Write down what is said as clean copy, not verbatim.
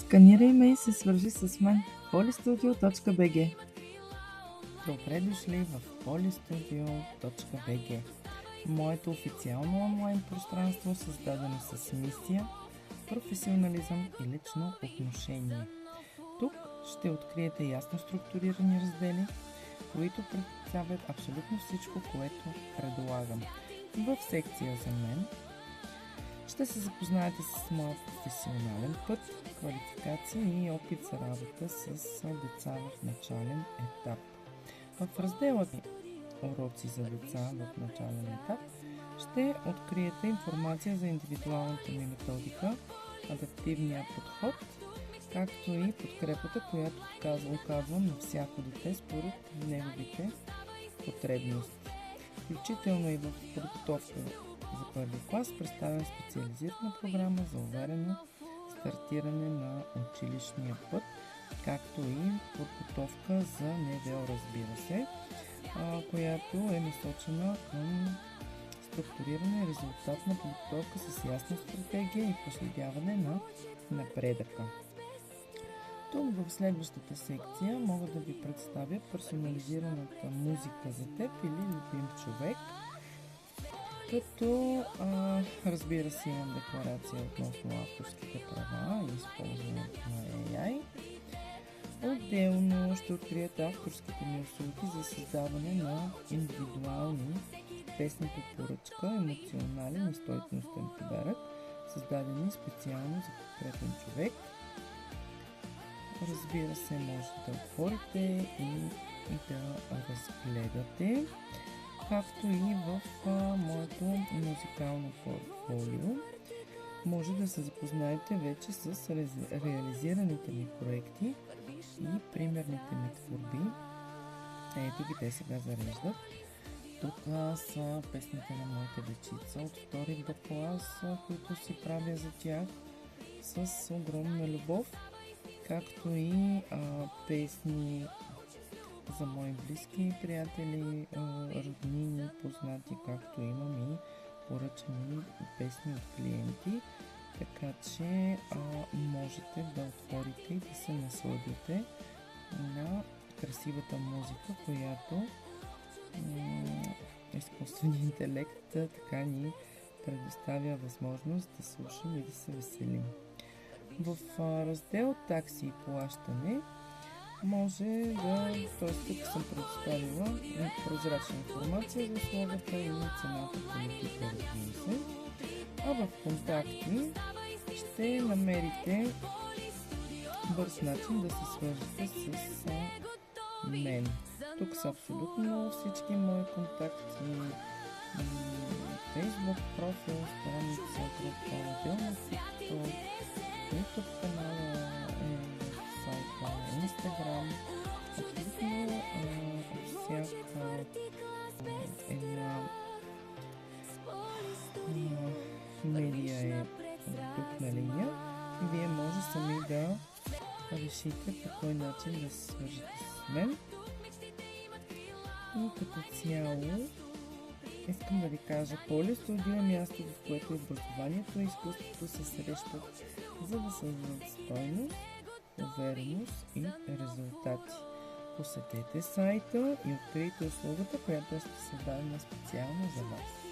Сканирай ме и се свържи с мен. polystudio.bg. Добре дошли в polystudio.bg, моето официално онлайн пространство, създадено с мисия, професионализъм и лично отношение. Тук ще откриете ясно структурирани раздели, които представят абсолютно всичко, което предлагам. В секция за мен ще се запознаете с моя професионален път, квалификация и опит за работа с деца в начален етап. В раздела Уроци за деца в начален етап ще откриете информация за индивидуалната ми методика, адаптивния подход, както и подкрепата, която оказвам на всяко дете според неговите потребности. Включително и в подготовка за първи клас представям специализирана програма за уверено стартиране на училищния път, както и подготовка за НВО, разбира се, която е насочена към структуриране и резултатна подготовка с ясна стратегия и проследяване на напредъка. Тук в следващата секция мога да ви представя персонализираната музика за теб или любим човек, като разбира се имам декларация относно авторските права и използването на AI. Отделно ще открият авторските ми услуги за създаване на индивидуални песни по поръчка, емоционален и стойностен подарък, създадени специално за конкретен човек. Разбира се, може да отворите и да разгледате, както и в моето музикално портфолио. Може да се запознаете вече с реализираните ми проекти и примерните ми творби. Ето ги, те сега зареждат. Тук са песните на моите дечица от втори Б клас, които си правя за тях с огромна любов, както и песни за мои близки приятели, роднини, познати, както имам и поръчани песни от клиенти, така че можете да отворите и да се насладите на красивата музика, която изкуственият интелект така ни предоставя възможност да слушам и да се веселим. В раздел такси и плащане може да, т.е. тук съм предоставила прозрачна информация за условията и цената политика, разбира се. А в контакти ще намерите бърз начин да се свържете с мен. Тук са абсолютно всички мои контакти, Facebook профил, страница, група, отделно TikTok, YouTube канала, сайта, Instagram, абсолютно всяка една медия е тук на линия. Вие може сами да решите по кой начин да се свържете с мен. И като цяло искам да ви кажа, Polystudio е място, в което образованието и изкуството се срещат, за да създадат стойност, увереност и резултати. Посетете сайта и открийте услугата, която е създадена специално за вас.